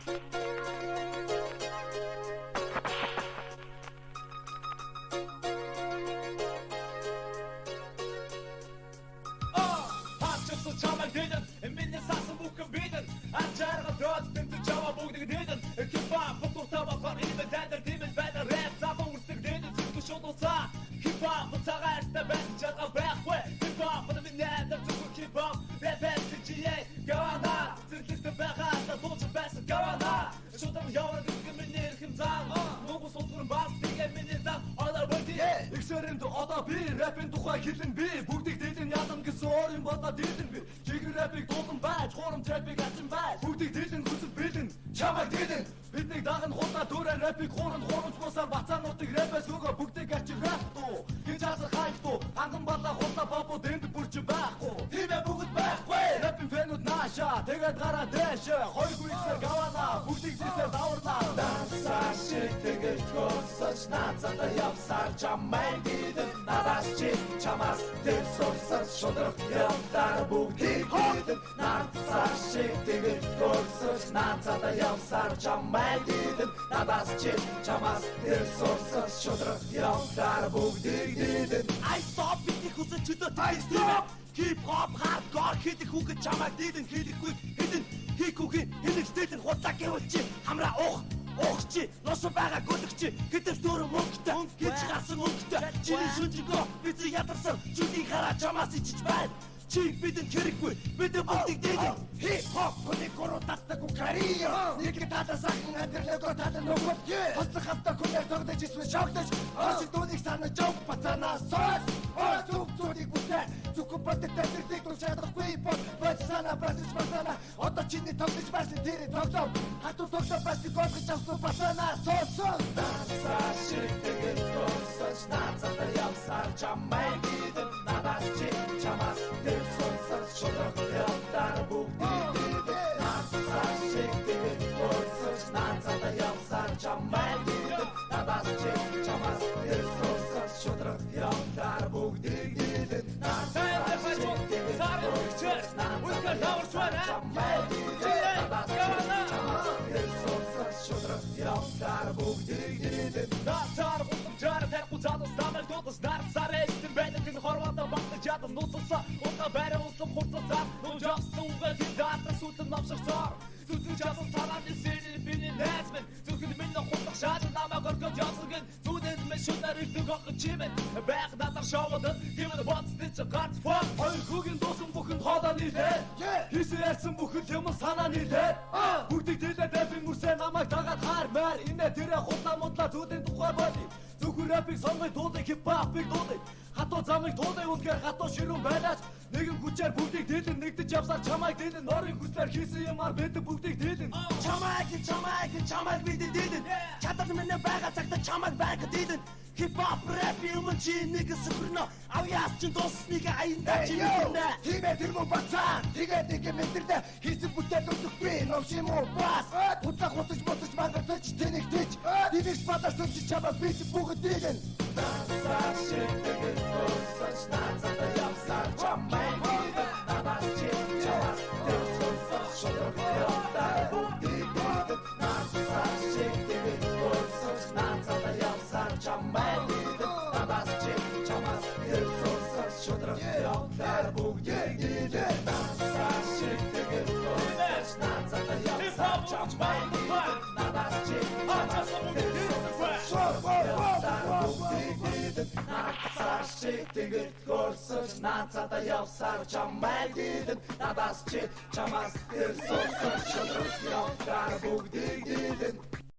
Чамайг дээдэн миний сасан бүхэн бидэн анчаарга дөөдтэн чамаа бүгдийг дээдэн хипхоп футуртаа бахар имэн дайдар димэн байда рэп цаапаа үрсэг дээдэн зүгт шуудуцаа хипхоп цагаартай байсан чарга байхгүй хипхоп миний надад зүгт хипхоп рэпэс чие гавана зэрлэгтэй байхаа дууч байсан гавана шудан яваад миний эрхэм зам нугу сулгур бас тэгээ миний зам олар бodi эксэрэнд одоо би рэпэн тухай хэлэн би бүгдийг дээдэн ядам гэсэн орын бодоо дээдэн би чигэр рэпийг дуулан байж хоором рэпийг ачин байж бүгдийг дээдэн хүсэл бэлэн чамайг дээдэн бидний даган хулаа дөрөө рэпийг хооронд босаа бацаануудыг рэпээс өгөө бүгдийг ачин рэп дуу гэж асар хайп дуу ханган бала хулаа бабу дэнд бүрч байхгүй тиймээ бүгд байхгүй рэпийн фэнүүд нааша тэгээд гараа дэшэ хоёргүй ихсэр гавана бүгдийг зэсэр даварлаа дансаа шиг тэгээд госч наацаа явсаар чамайг дээдэн надаас чи чамаас тэр сорсар шодрох явтар бүгдийг дээдэн наацаа шиг тэгээд госч наацаа явсаар чамайг дээдэн надаас чи чамаас тэр сорсар шодрох явтар бүгдийг дээдэн I stop бидний хүсэж чөтө тайстив Hip hop hardcore хийх хүүхэд чамайг дээдэн хийхгүй хэдэн хийхгүй хинэгс дээдэн худлаа гэвэлчи хамраа Охчи, носо бага гөлөгчи, гэтэр дөрөв мөнгөтэй, гэж гарсан мөнгөтэй, чиний шүнжигөө бизи ядарсан, чүдий хараа чамаас ичиж байна. Чи бидэнд хэрэггүй, бидэн бүгдийг дээдэн. Хип-хоп хүний гурав татдаг Украин. Нэг татаа сайхан амьдралгаа татан нөгөөд. Хоцлох хавтаа хүнээр тогтож исвэ шогдож, хошиг дүүнийг санаж жог бацанаас сос. Зүг зүгийг бүтээ, зүг боддог тэрдийг тул чадахгүй бод. Бацана бацж бацана, одоо чиний тогтож байсан тэр тоглоом. Хатуу тоглоом байсан голгож авсан бацанаас сос. Нацаа шиг тэгээд госч нацаа явсаар чамайг дээдэн надаас чи чамаас сорсар шодрох явтар бүгдийг дээдэн нацаа шиг тэгээд госч нацаа явсаар чамайг дээдэн надаас чи чамаас сорсар шодрох явтар бүгдийг дээдэн нацаа шиг тэгээд госч нацаа чамайг дээдэн надаас чи чамаас сорсар шодрох явтар бүгдийг дээдэн нацаа жара тэрхуцаад стамал дотос нарсарэ бэлэн хорвата багтаж ядам нуцса уга барай улам хурцсаа нужаасууга дидата сутэн навшсаар зүтгэж асан цараны сэрэл биний найзмэн зүтгэл минь хурцах шаад намаа горгож ясгэн зүдэн мэ шунаар ирдэг ах чимэн байх надад шаваад гэмэл бацтэж гарт фак хоёр хүүгийн дусан бүхэн хоолоо нийлээ хийсэн ярьсан бүхэн юм санаа нийлээ бүгдийг дээлээ дэвэн мөрсөө намайг дагаад хаар маар инээ тэрэ худлаа мудлаа зүдэн тухай боли Зүгүр рэпийг сонгой дуудыг хипхопыг дуудыг хатуу замыг дуудыг үнгээр хатуу ширүүн байлаач нэгэн хүчээр бүгдийг дээлэн нэгдэж явсаар чамайг дээлэн норын хүслээр хийсэн юмар бид бүгдийг дээлэн чамайг бид дээлэн чадал минь байгаа цагта чамайг байг дээлэн хипхоп рэп юм чи нэг сүрнө авьяас чин дусныг аянда чи мэднэ тиймээ тэр мөн бацаа тэгээд нэг мэдрэлээ хийсэн бүтээл өгөхгүй новшин муу бас хутлах хуцаж боцож мангартаж тэнэгдэж дивиш бадарсан чи чамайг бид бүгд дээлэн нацаа шиг тэгээд госч нацаа явсаар чамайг дээлэн надаас чи чамаас тэр сорсар шодрох явтар бүгдийг дээлэн нацаа шиг тэгээд госч нацаа явсаар чамайг дээлэн надаас чи чамаас тэр сорсар шодрох явтар бүгдийг дээлэн нацаа шиг тэгээд госч нацаа явсаар чамайг дээлэн надаас чи чамаас тэр Нацаа шиг тэгээд госч нацаа явсаар чамайг дээдэн надаас чи чамаас тэр сорсар шодрох явтар бүгдийг дээдэн